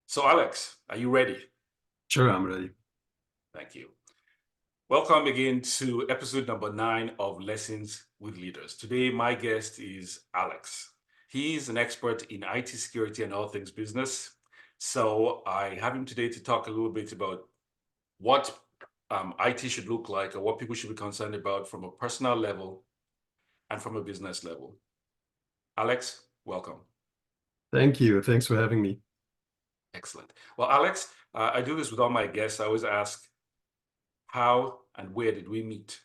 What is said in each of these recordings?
So Alex, are you ready? Sure, I'm ready. Thank you. Welcome again to episode number 9 of Lessons with Leaders. Today, my guest is Alex. He's an expert in IT security and all things business. So I have him today to talk a little bit about what IT should look like or what people should be concerned about from a personal level and from a business level. Alex, welcome. Thank you. Thanks for having me. Excellent. Well, Alex, I do this with all my guests. I always ask, how and where did we meet?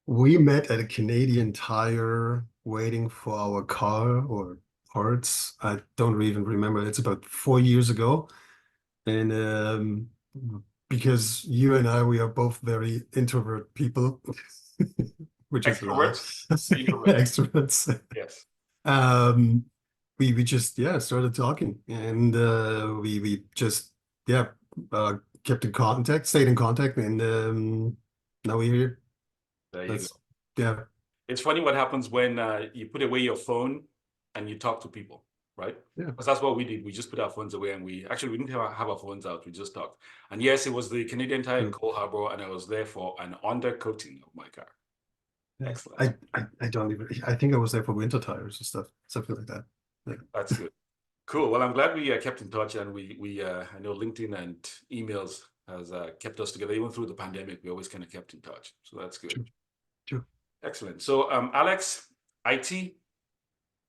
We met at a Canadian Tire waiting for our car or parts. I don't even remember. It's about 4 years ago. And because you and I, we are both very introvert people, which is a lie. Extroverts? Introverts. Extroverts. Yes. We just started talking, and we just kept in contact, stayed in contact, and now we're here. There you That's go. yeah. It's funny what happens when you put away your phone and you talk to people, right? Yeah. Because that's what we did. We just put our phones away and we didn't have our phones out. We just talked. And yes, it was the Canadian Tire in Cole Harbour, and I was there for an undercoating of my car. Yeah. Excellent. I don't even. I think I was there for winter tires and stuff, something like that. That's good. Cool. Well, I'm glad we kept in touch, and we I know LinkedIn and emails has kept us together even through the pandemic. We always kind of kept in touch, so that's good. True. Excellent. So, Alex, IT,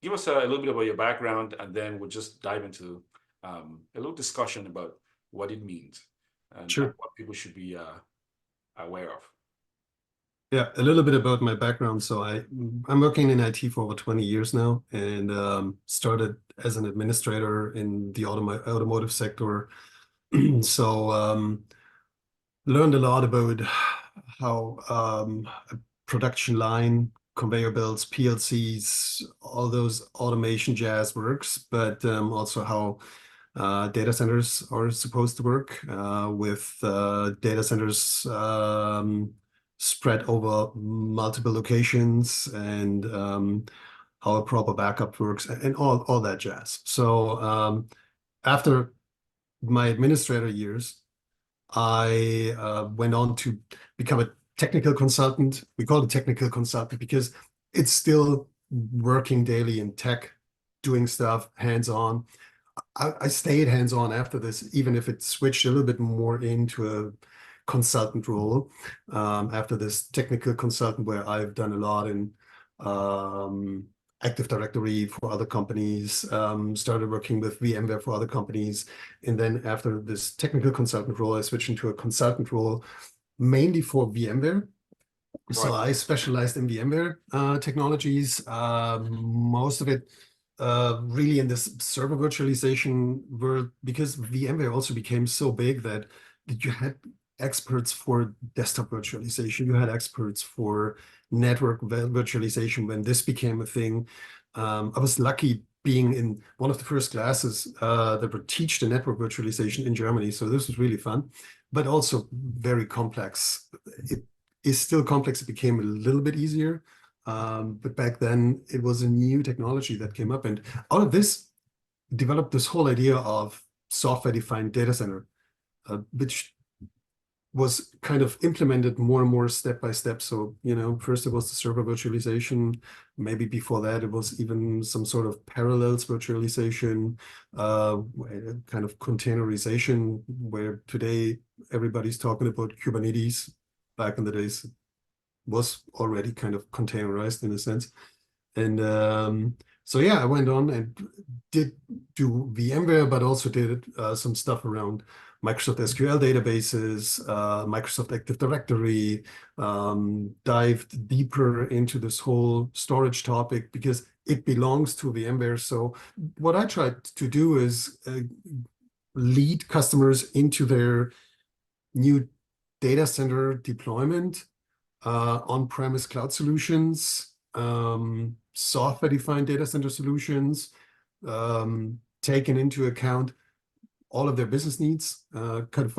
give us a little bit about your background, and then we'll just dive into a little discussion about what it means and Sure. what people should be aware of. Yeah, a little bit about my background. So I'm working in IT for over 20 years now, and started as an administrator in the automotive sector. So learned a lot about how a production line, conveyor belts, PLCs, all those automation jazz works, but also how data centers are supposed to work with data centers spread over multiple locations, and how a proper backup works, and all that jazz. So after my administrator years, I went on to become a technical consultant. We call it technical consultant because it's still working daily in tech, doing stuff hands-on. I stayed hands-on after this, even if it switched a little bit more into a consultant role after this technical consultant, where I've done a lot in Active Directory for other companies, started working with VMware for other companies. And then after this technical consultant role, I switched into a consultant role mainly for VMware. So I specialized in VMware technologies, most of it really in this server virtualization world, because VMware also became so big that you had experts for desktop virtualization, you had experts for network virtualization when this became a thing. I was lucky being in one of the first classes that would teach the network virtualization in Germany. So this was really fun, but also very complex. It is still complex. It became a little bit easier. But back then it was a new technology that came up, and out of this developed this whole idea of software-defined data center, which was kind of implemented more and more step by step. So, first it was the server virtualization. Maybe before that, it was even some sort of parallels virtualization, kind of containerization, where today everybody's talking about Kubernetes. Back in the days, was already kind of containerized in a sense. And so I went on and did do VMware, but also did some stuff around Microsoft SQL databases, Microsoft Active Directory, dived deeper into this whole storage topic because it belongs to VMware. So what I tried to do is lead customers into their new data center deployment, on-premise cloud solutions, software-defined data center solutions, taking into account all of their business needs, kind of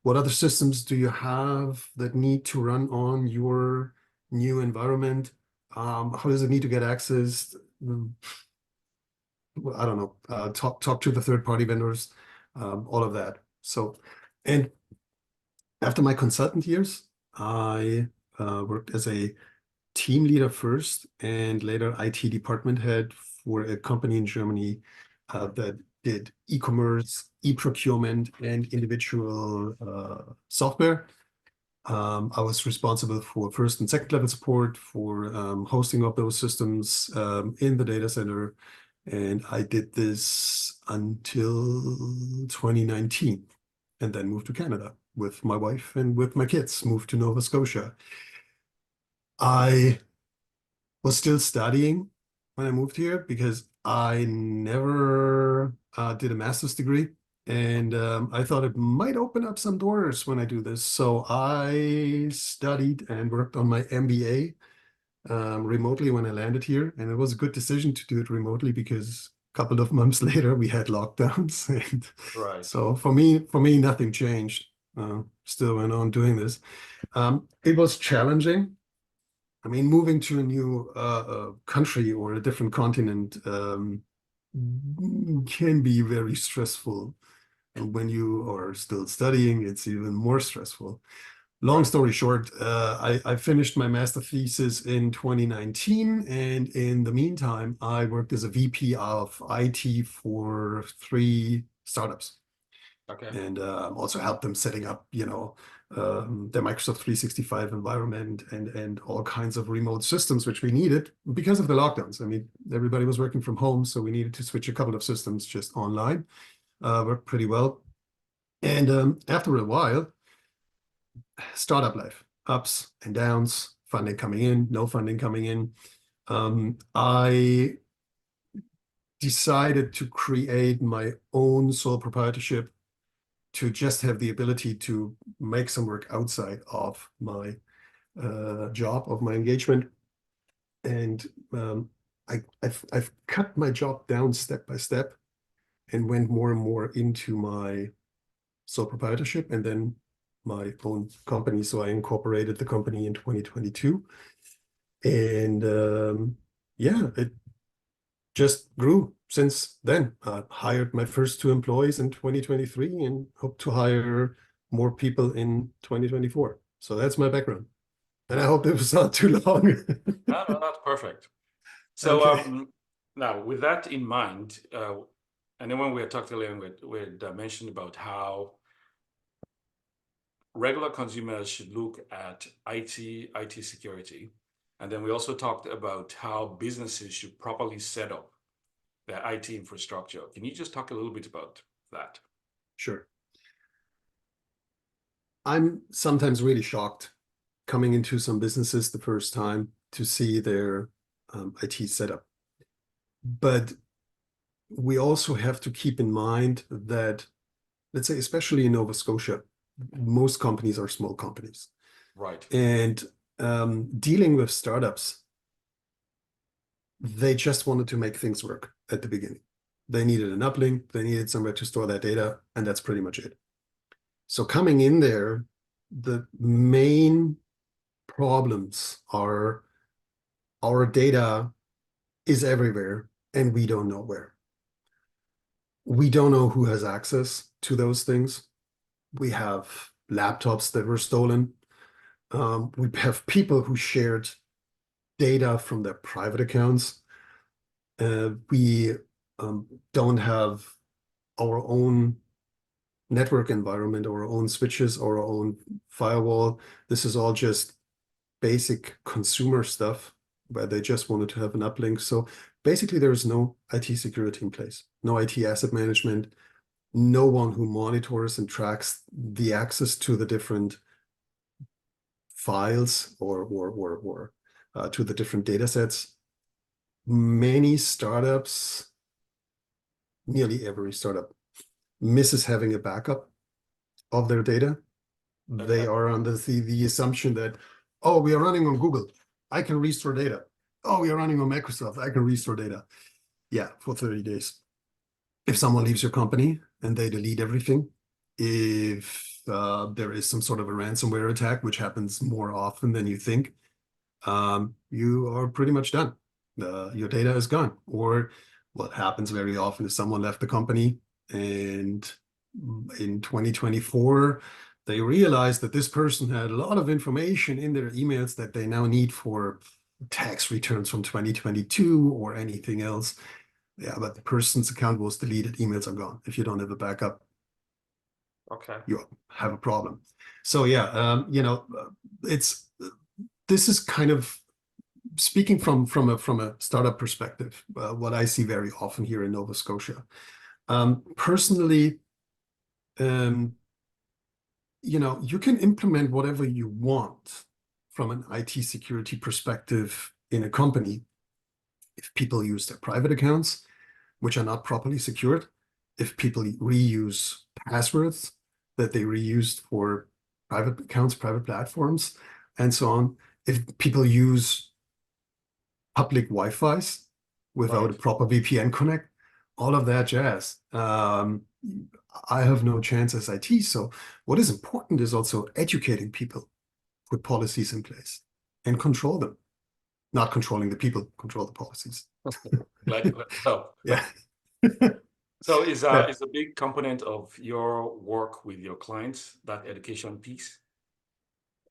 what other systems do you have that need to run on your new environment? How does it need to get accessed? I don't know, talk to the third-party vendors, all of that. So, and after my consultant years, I worked as a team leader first and later IT department head for a company in Germany that did e-commerce, e-procurement, and individual software. I was responsible for first and second level support for hosting of those systems in the data center. And I did this until 2019 and then moved to Canada with my wife and with my kids, moved to Nova Scotia. I was still studying when I moved here because I never did a master's degree. And I thought it might open up some doors when I do this. So I studied and worked on my MBA remotely when I landed here. And it was a good decision to do it remotely because a couple of months later we had lockdowns. And Right. so for me, nothing changed. Still went on doing this. It was challenging. I mean, moving to a new country or a different continent can be very stressful. And when you are still studying, it's even more stressful. Long Right. story short, I finished my master thesis in 2019. And in the meantime, I worked as a VP of IT for 3 startups. Okay. And also help them setting up, their Microsoft 365 environment and all kinds of remote systems, which we needed because of the lockdowns. I mean, everybody was working from home, so we needed to switch a couple of systems just online. Worked pretty well. And after a while, startup life, ups and downs, funding coming in, no funding coming in. I decided to create my own sole proprietorship to just have the ability to make some work outside of my job, of my engagement. And I've cut my job down step by step and went more and more into my sole proprietorship and then my own company. So I incorporated the company in 2022. And yeah, it just grew since then. Hired my first 2 employees in 2023 and hope to hire more people in 2024. So that's my background. And I hope it was not too long. No, no, that's perfect. So Okay. now with that in mind, and then when we had talked earlier, we had mentioned about how regular consumers should look at IT security. And then we also talked about how businesses should properly set up their IT infrastructure. Can you just talk a little bit about that? Sure. I'm sometimes really shocked coming into some businesses the first time to see their IT setup. But we also have to keep in mind that, let's say, especially in Nova Scotia, most companies are small companies. Right. And dealing with startups, they just wanted to make things work at the beginning. They needed an uplink, they needed somewhere to store that data, and that's pretty much it. So coming in there, the main problems are our data is everywhere and we don't know where. We don't know who has access to those things. We have laptops that were stolen. We have people who shared data from their private accounts. We don't have our own network environment, our own switches, our own firewall. This is all just basic consumer stuff where they just wanted to have an uplink. So basically, there is no IT security in place, no IT asset management, no one who monitors and tracks the access to the different files or to the different data sets. Many startups, nearly every startup, misses having a backup of their data. They Okay. are under the assumption that, oh, we are running on Google, I can restore data. Oh, we are running on Microsoft, I can restore data. Yeah, for 30 days. If someone leaves your company and they delete everything, if there is some sort of a ransomware attack, which happens more often than you think, you are pretty much done. Your data is gone. Or What happens very often is someone left the company, and in 2024, they realized that this person had a lot of information in their emails that they now need for tax returns from 2022 or anything else. Yeah, but the person's account was deleted, emails are gone. If you don't have a backup, Okay. you have a problem. So yeah, this is kind of speaking from a startup perspective, what I see very often here in Nova Scotia. Personally, you can implement whatever you want from an IT security perspective in a company if people use their private accounts, which are not properly secured, if people reuse passwords that they reused for private accounts, private platforms, and so on, if people use public Wi-Fi's without a proper VPN connect, all of that jazz. I have no chance as IT. So what is important is also educating people, put policies in place and control them. Not controlling the people, control the policies. Glad to help. Yeah. So is Yeah. a big component of your work with your clients that education piece?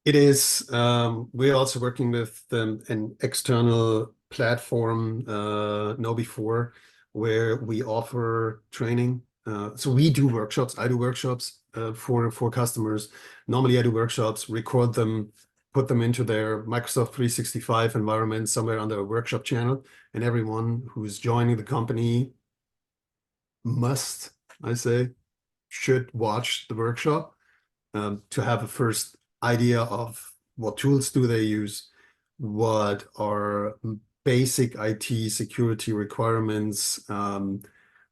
It is. We're also working with an external platform, Know where we offer training. So we do workshops. I do workshops for customers. Normally, I do workshops, record them, put them into their Microsoft 365 environment somewhere on their workshop channel, and everyone who's joining the company must, I say, should watch the workshop to have a first idea of what tools do they use, what are basic IT security requirements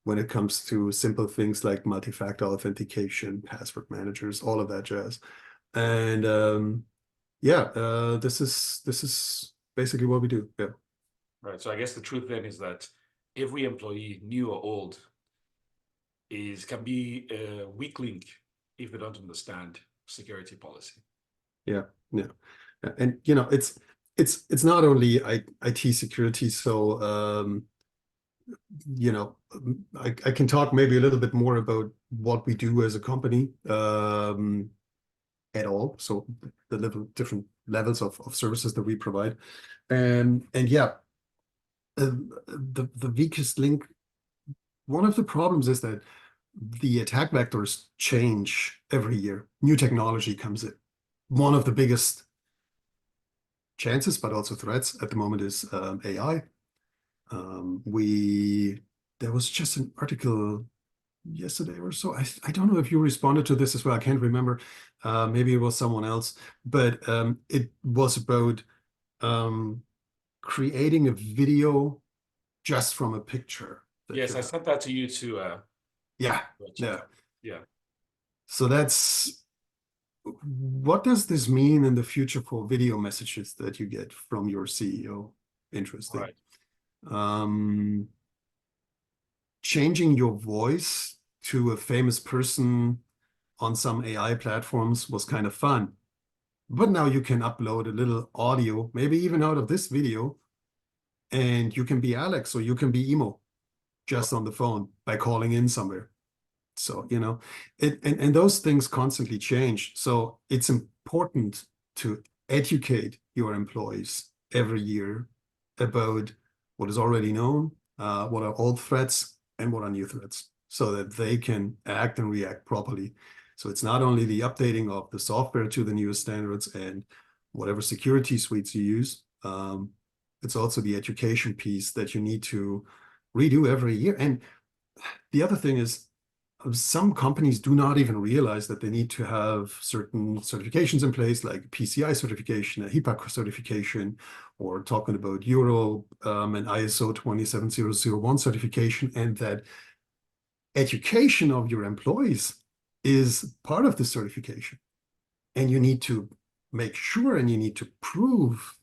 when it comes to simple things like multi-factor authentication, password managers, all of that jazz. And yeah, this is basically what we do. Yeah. Right. So I guess the truth then is that every employee, new or old, can be a weak link if they don't understand security policy. Yeah. Yeah. And it's not only IT security. So I can talk maybe a little bit more about what we do as a company at all. So the different levels of services that we provide. And yeah, the weakest link, one of the problems is that the attack vectors change every year. New technology comes in. One of the biggest chances, but also threats at the moment is AI. There was just an article yesterday or so. I don't know if you responded to this as well. I can't remember. Maybe it was someone else, but it was about creating a video just from a picture. Yes, I sent that to you to Yeah, check yeah. out. Yeah. So what does this mean in the future for video messages that you get from your CEO? Interesting. Right. Changing your voice to a famous person on some AI platforms was kind of fun. But now you can upload a little audio, maybe even out of this video, and you can be Alex or you can be Emo just on the phone by calling in somewhere. So, and those things constantly change. So it's important to educate your employees every year about what is already known, what are old threats, and what are new threats, so that they can act and react properly. So it's not only the updating of the software to the newest standards and whatever security suites you use, it's also the education piece that you need to redo every year. And the other thing is, some companies do not even realize that they need to have certain certifications in place, like PCI certification, a HIPAA certification, or talking about Euro and ISO 27001 certification, and that education of your employees is part of the certification. And you need to make sure and you need to prove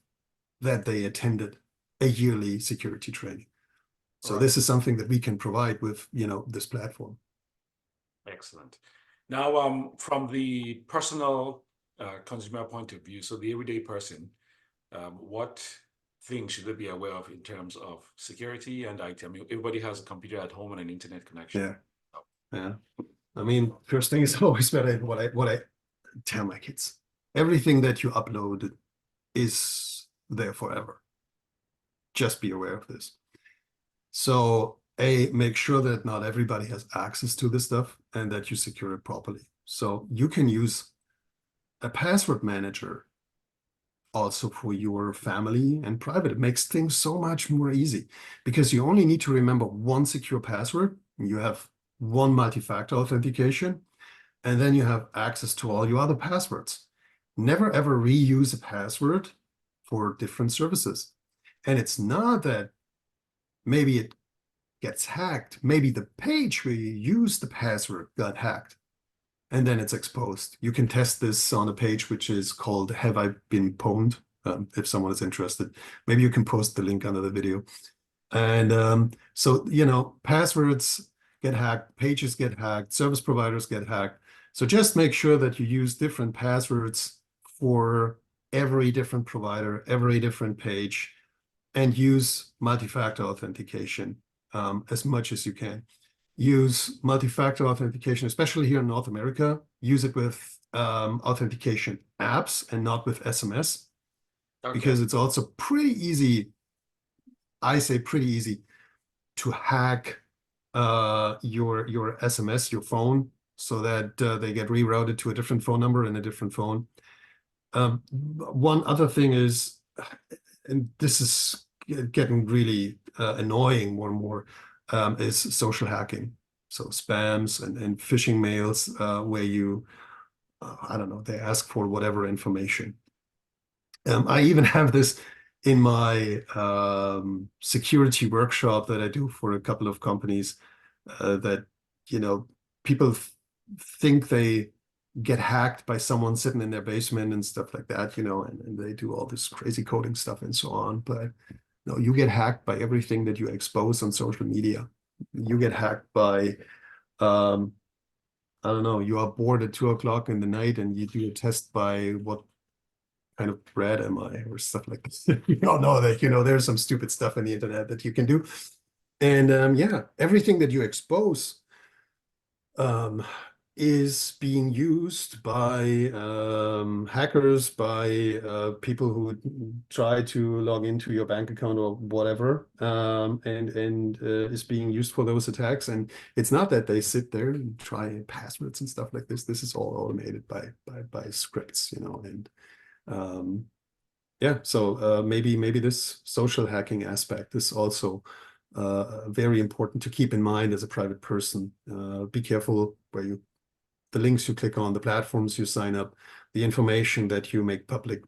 that they attended a yearly security training. So this is something that we can provide with, this platform. Excellent. Now, from the personal consumer point of view, so the everyday person, what things should they be aware of in terms of security and IT? I mean, everybody has a computer at home and an internet connection. Yeah. Yeah. I mean, first thing is always what I tell my kids. Everything that you upload is there forever. Just be aware of this. So make sure that not everybody has access to this stuff and that you secure it properly. So you can use a password manager also for your family and private. It makes things so much more easy because you only need to remember one secure password. You have one multi-factor authentication, and then you have access to all your other passwords. Never ever reuse a password for different services. And it's not that maybe it gets hacked. Maybe the page where you use the password got hacked and then it's exposed. You can test this on a page which is called Have I Been Pwned? If someone is interested. Maybe you can post the link under the video. And so, you know, passwords get hacked, pages get hacked, service providers get hacked. So just make sure that you use different passwords for every different provider, every different page, and use multi-factor authentication as much as you can. Use multi-factor authentication, especially here in North America. Use it with authentication apps and not with SMS, because it's also pretty easy, I say pretty easy, to hack your SMS, your phone, so that they get rerouted to a different phone number and a different phone. One other thing is, and this is getting really annoying more and more, is social hacking. So spams and phishing mails where you, I don't know, they ask for whatever information. I even have this in my security workshop that I do for a couple of companies that, you know, people think they get hacked by someone sitting in their basement and stuff like that, you know, and they do all this crazy coding stuff and so on. But no, you get hacked by everything that you expose on social media. You get hacked by, I don't know, you are bored at 2 o'clock in the night and you do a test by what kind of bread am I or stuff like this. You don't know that, you know, there's some stupid stuff on the internet that you can do. And yeah, everything that you expose is being used by hackers, by people who try to log into your bank account or whatever, and is being used for those attacks. And it's not that they sit there and try passwords and stuff like this. This is all automated by scripts, you know. And yeah, so maybe this social hacking aspect is also very important to keep in mind as a private person. Be careful where the links you click on, the platforms you sign up, the information that you make public.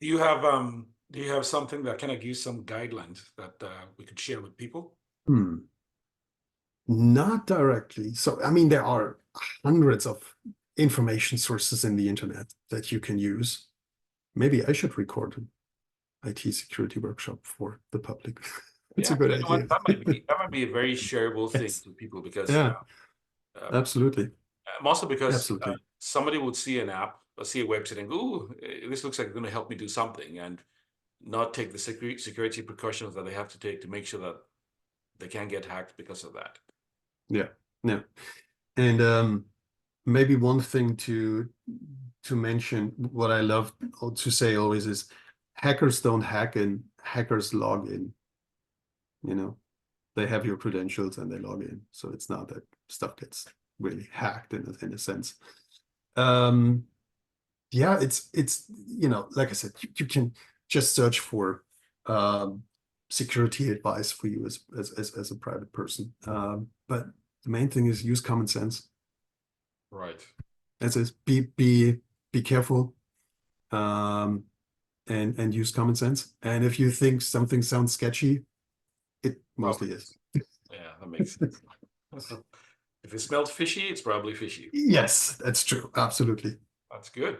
Do you have something that kind of gives some guidelines that we could share with people? Not directly. So, I mean, there are hundreds of information sources in the internet that you can use. Maybe I should record an IT security workshop for the public. It's a good idea. That might be a very shareable thing to people because yeah, absolutely. Also because Absolutely. somebody would see an app or see a website and go, "Ooh, this looks like it's going to help me do something," and not take the security precautions that they have to take to make sure that they can't get hacked because of that. Yeah, yeah. And maybe one thing to mention, what I love to say always is hackers don't hack in, hackers log in. You know, they have your credentials and they log in. So it's not that stuff gets really hacked in a sense. Yeah, it's you know, like I said, you can just search for security advice for you as a private person. But the main thing is use common sense. Right. As is, be careful, and use common sense. And if you think something sounds sketchy, it mostly is. Yeah, that makes sense. If it smells fishy, it's probably fishy. Yes, that's true. Absolutely. That's good.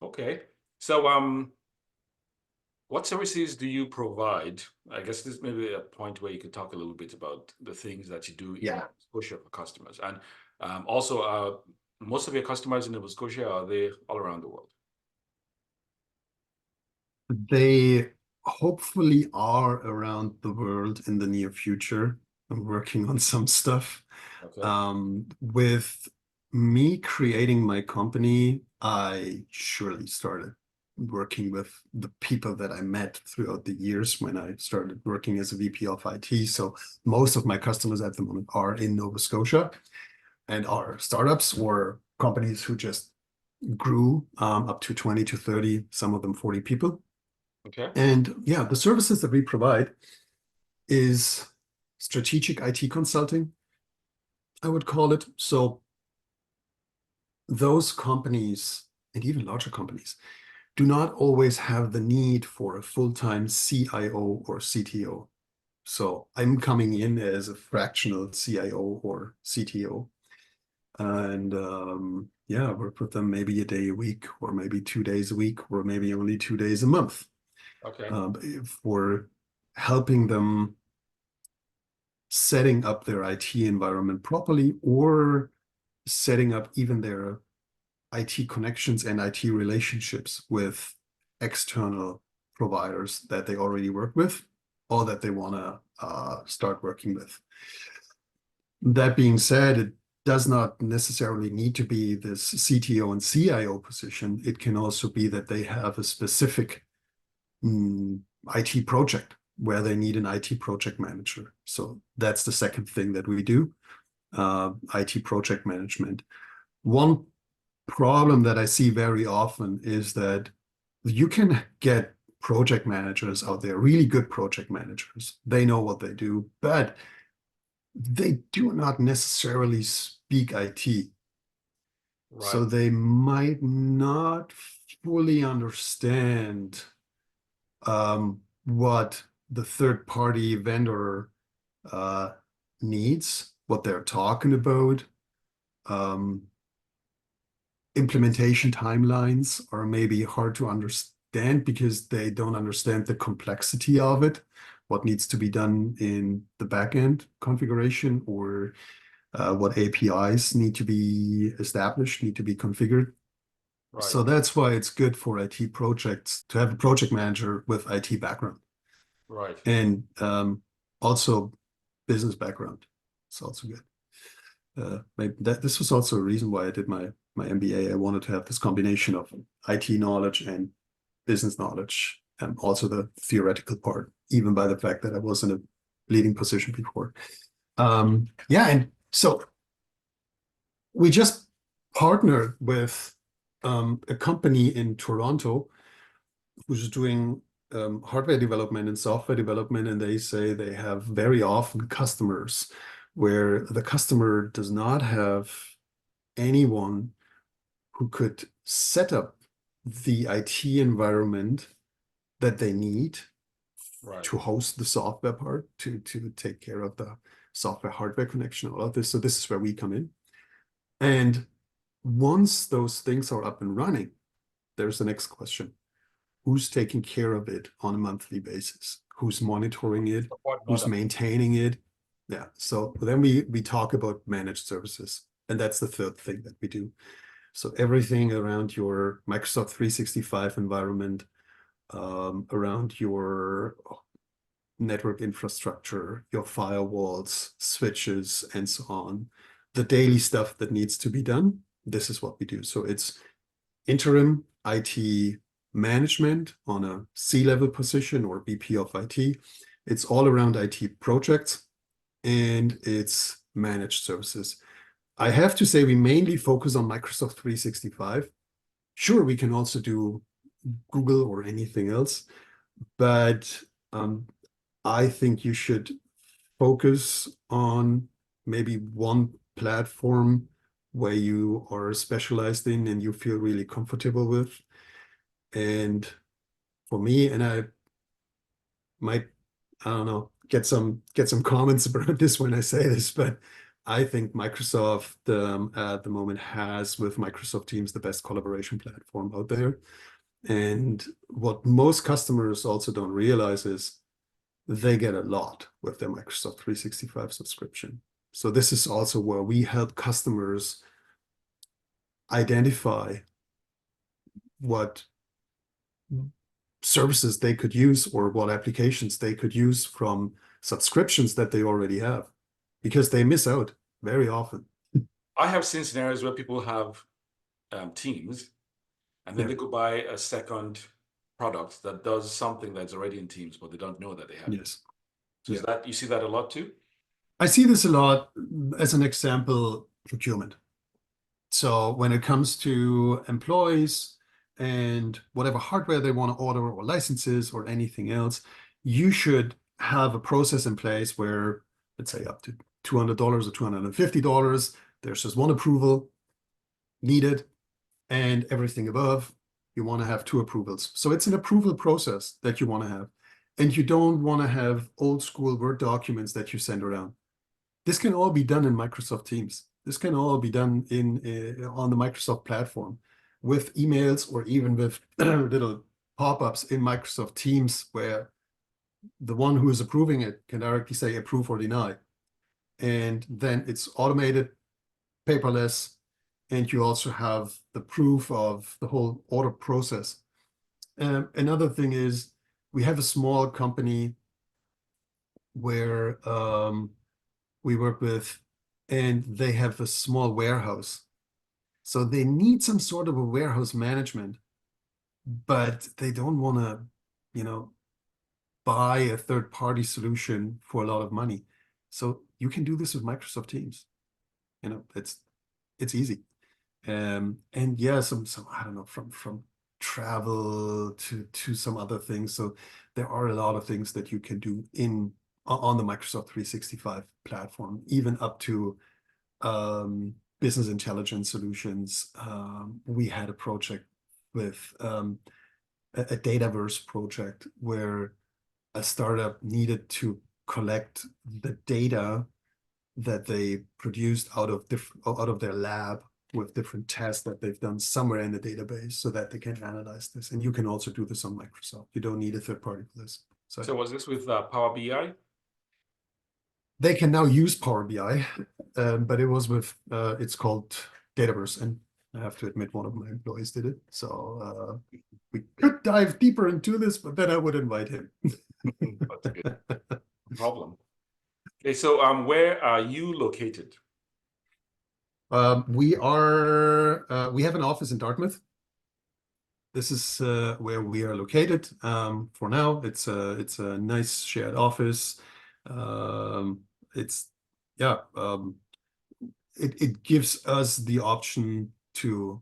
Okay. So, what services do you provide? I guess this may be a point where you could talk a little bit about the things that you do in Nova Scotia for customers. And also, most of your customers in Nova Scotia, are they all around the world? hopefully are around the world in the near future. I'm working on some stuff. Okay. With me creating my company, I surely started working with the people that I met throughout the years when I started working as a VP of IT. So most of my customers at the moment are in Nova Scotia and are startups or companies who just grew up to 20 to 30, some of them 40 people. Okay. And yeah, the services that we provide is strategic IT consulting, I would call it. So those companies and even larger companies do not always have the need for a full-time CIO or CTO. So I'm coming in as a fractional CIO or CTO. And yeah, work with them maybe a day a week, or maybe 2 days a week, or maybe only 2 days a month. Okay. For helping them setting up their IT environment properly, or setting up even their IT connections and IT relationships with external providers that they already work with or that they want to start working with. That being said, it does not necessarily need to be this CTO and CIO position. It can also be that they have a specific IT project where they need an IT project manager. So that's the second thing that we do, IT project management. One problem that I see very often is that you can get project managers out there, really good project managers. They know what they do, but they do not necessarily speak IT. So Right. they might not fully understand what the third party vendor uh, needs, what they're talking about. Um, Implementation timelines are maybe hard to understand because they don't understand the complexity of it, what needs to be done in the backend configuration, or what APIs need to be established, need to be configured. Right. So that's why it's good for IT projects to have a project manager with IT background Right. and also business background. It's also good. This was also a reason why I did my MBA. I wanted to have this combination of IT knowledge and business knowledge, and also the theoretical part, even by the fact that I was in a leading position before. Yeah, and so we just partnered with a company in Toronto who's doing hardware development and software development, and they say they have very often customers where the customer does not have anyone who could set up the IT environment that they need Right. to host the software part, to take care of the software hardware connection, all of this. So this is where we come in. And once those things are up and running, there's the next question. Who's taking care of it on a monthly basis? Who's monitoring it? Support Who's model. maintaining it? Yeah. So then we talk about managed services. And that's the third thing that we do. So everything around your Microsoft 365 environment, around your network infrastructure, your firewalls, switches, and so on, the daily stuff that needs to be done, this is what we do. So it's interim IT management on a C-level position or VP of IT. It's all around IT projects, and it's managed services. I have to say we mainly focus on Microsoft 365. Sure, we can also do Google or anything else, but I think you should focus on maybe one platform where you are specialized in and you feel really comfortable with. And for me, and I might, I don't know, get some comments about this when I say this, but I think Microsoft at the moment has, with Microsoft Teams, the best collaboration platform out there. And what most customers also don't realize is they get a lot with their Microsoft 365 subscription. So this is also where we help customers identify what services they could use or what applications they could use from subscriptions that they already have, because they miss out very often. I have seen scenarios where people have Teams, and then Yeah. they go buy a second product that does something that's already in Teams, but they don't know that they have it. Yes. So is Yeah. that, you see that a lot too? I see this a lot as an example, procurement. So when it comes to employees and whatever hardware they want to order or licenses or anything else, you should have a process in place where, let's say up to $200 or $250, there's just one approval needed, and everything above, you want to have two approvals. So it's an approval process that you want to have. And you don't want to have old school Word documents that you send around. This can all be done in Microsoft Teams. This can all be done on the Microsoft platform with emails or even with little pop-ups in Microsoft Teams where the one who is approving it can directly say approve or deny. And then it's automated, paperless, and you also have the proof of the whole order process. Another thing is we have a small company where we work with, and they have a small warehouse. So they need some sort of a warehouse management, but they don't want to, buy a third-party solution for a lot of money. So you can do this with Microsoft Teams. It's easy. And yeah, some I don't know, from travel to some other things. So there are a lot of things that you can do on the Microsoft 365 platform, even up to business intelligence solutions. We had a project with a Dataverse project where a startup needed to collect the data that they produced out of their lab with different tests that they've done somewhere in the database so that they can analyze this. And you can also do this on Microsoft. You don't need a third party for this. So was this with Power BI? They can now use Power BI, but it was with, it's called Dataverse. And I have to admit, one of my employees did it. So we could dive deeper into this, but then I would invite him. That's good. No problem. Okay, so where are you located? We have an office in Dartmouth. This is where we are located. For now, it's a nice shared office. It's yeah, it gives us the option to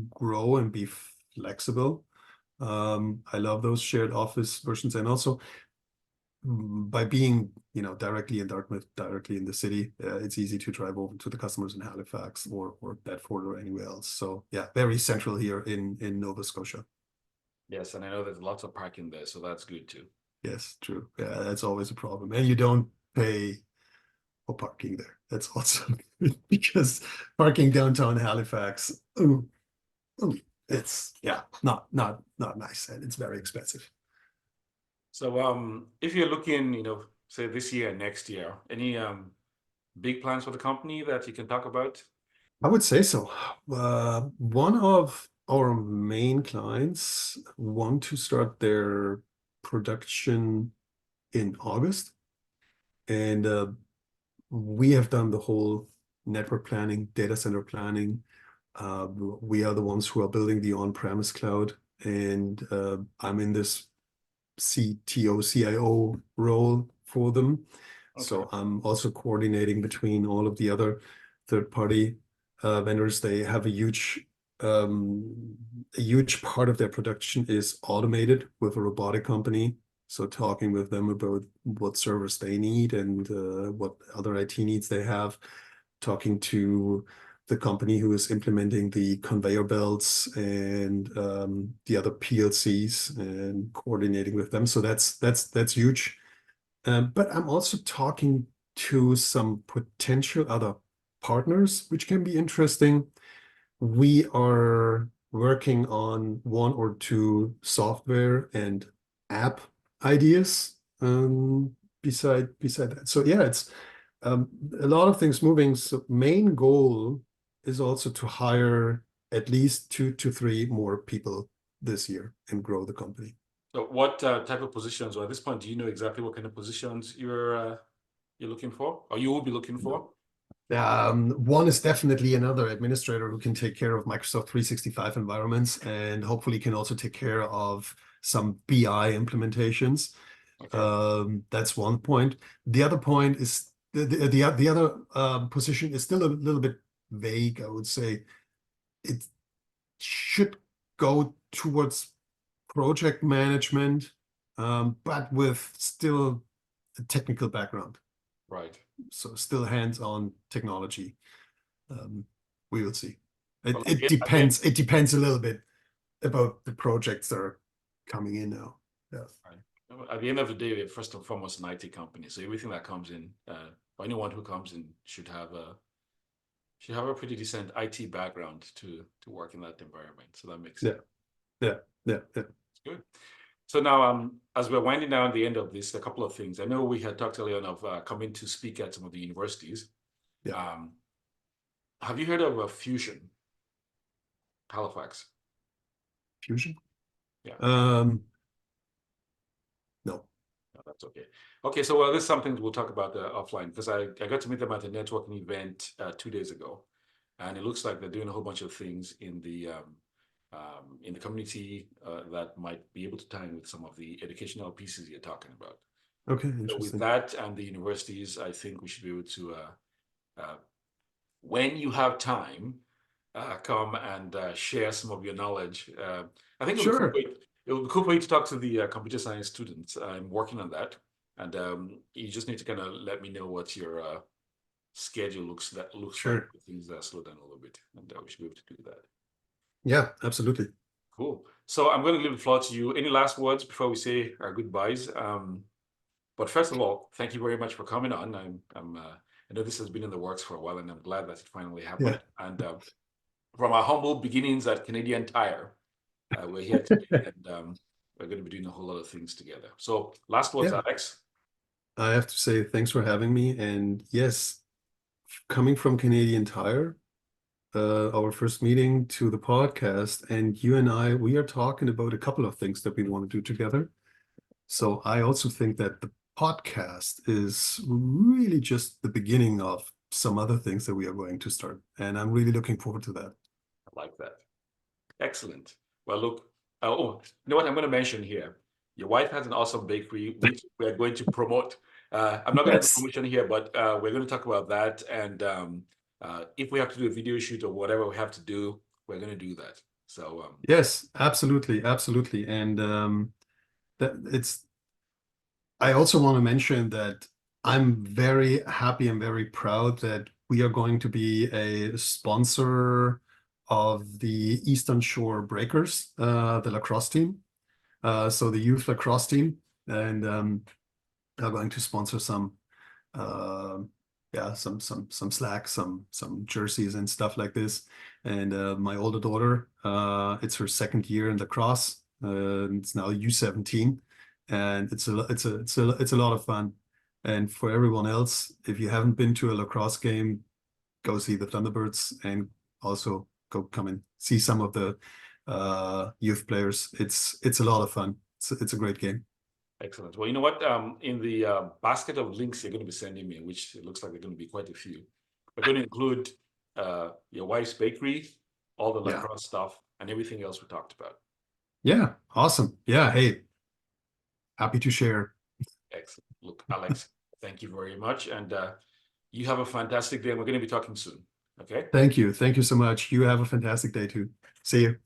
grow and be flexible. I love those shared office versions, and also by being directly in Dartmouth, directly in the city, it's easy to drive over to the customers in Halifax or Bedford or anywhere else. So yeah, very central here in Nova Scotia. Yes, and I know there's lots of parking there, so that's good too. Yes, true. Yeah, that's always a problem, and you don't pay for parking there. That's also good because parking downtown Halifax, it's not nice, and it's very expensive. So if you're looking, say this year and next year, any big plans for the company that you can talk about? I would say so. One of our main clients want to start their production in August, and we have done the whole network planning, data center planning. We are the ones who are building the on-premise cloud, and I'm in this CTO, CIO role for them. Okay. So I'm also coordinating between all of the other third-party vendors. They have a huge part of their production is automated with a robotic company. So talking with them about what servers they need and what other IT needs they have, talking to the company who is implementing the conveyor belts and the other PLCs and coordinating with them. So that's huge. But I'm also talking to some potential other partners, which can be interesting. We are working on one or two software and app ideas beside that. So yeah, it's a lot of things moving. So main goal is also to hire at least 2 to 3 more people this year and grow the company. So what type of positions, or at this point, do you know exactly what kind of positions you're looking for, or you will be looking for? One is definitely another administrator who can take care of Microsoft 365 environments and hopefully can also take care of some BI implementations. Okay. That's one point. The other point is the other position is still a little bit vague, I would say. It should go towards project management, but with still a technical background. Right. So still hands-on technology. We will see. Well, It depends. It depends a little bit about the projects that are coming in now. Yeah. right. At the end of the day, we're first and foremost an IT company, so everything that comes in, or anyone who comes in, should have a pretty decent IT background to work in that environment. So that makes sense. Yeah. Good. So now, as we're winding down the end of this, a couple of things. I know we had talked earlier on of coming to speak at some of the universities. Yeah. Have you heard of Fusion, Halifax? Fusion? Yeah. No. No, that's okay. Okay, so well, this is something we'll talk about offline, because I got to meet them at a networking event 2 days ago, and it looks like they're doing a whole bunch of things in the community that might be able to tie in with some of the educational pieces you're talking about. Okay, So with interesting. that and the universities, I think we should be able to, when you have time, come and share some of your knowledge. I think Sure. it would be cool for you to talk to the computer science students. I'm working on that, and you just need to kind of let me know what your schedule looks like. Sure. Things slow down a little bit, and we should be able to do that. Yeah, absolutely. Cool. So I'm going to leave the floor to you. Any last words before we say our goodbyes? But first of all, thank you very much for coming on. I know this has been in the works for a while, and I'm glad that it finally happened. Yeah. And from our humble beginnings at Canadian Tire, we're here today, and we're going to be doing a whole lot of things together. So last words, Yeah. Alex. I have to say thanks for having me. And yes, coming from Canadian Tire, our first meeting to the podcast, and you and I, we are talking about a couple of things that we want to do together. So I also think that the podcast is really just the beginning of some other things that we are going to start. And I'm really looking forward to that. I like that. Excellent. Well, look, you know what I'm going to mention here? Your wife has an awesome bakery, which we're going to promote. I'm not going to do Yes. promotion here, but we're going to talk about that. And if we have to do a video shoot or whatever we have to do, we're going to do that. So Yes, absolutely. And that it's I also want to mention that I'm very happy and very proud that we are going to be a sponsor of the Eastern Shore Breakers, the lacrosse team. So the youth lacrosse team, and are going to sponsor some slacks, some jerseys and stuff like this. And my older daughter, it's her second year in lacrosse. It's now U17, and it's a lot of fun. And for everyone else, if you haven't been to a lacrosse game, go see the Thunderbirds, and also come and see some of the youth players. It's a lot of fun. It's a great game. excellent. Well, you know what? In the basket of links you're going to be sending me, which it looks like they're going to be quite a few, we're going to include your wife's bakery, all the Yeah. lacrosse stuff, and everything else we talked about. Yeah, awesome. Yeah, hey, happy to share. Excellent. Look, Alex, thank you very much. And you have a fantastic day. And we're going to be talking soon. Okay. Thank you. Thank you so much. You have a fantastic day too. See you.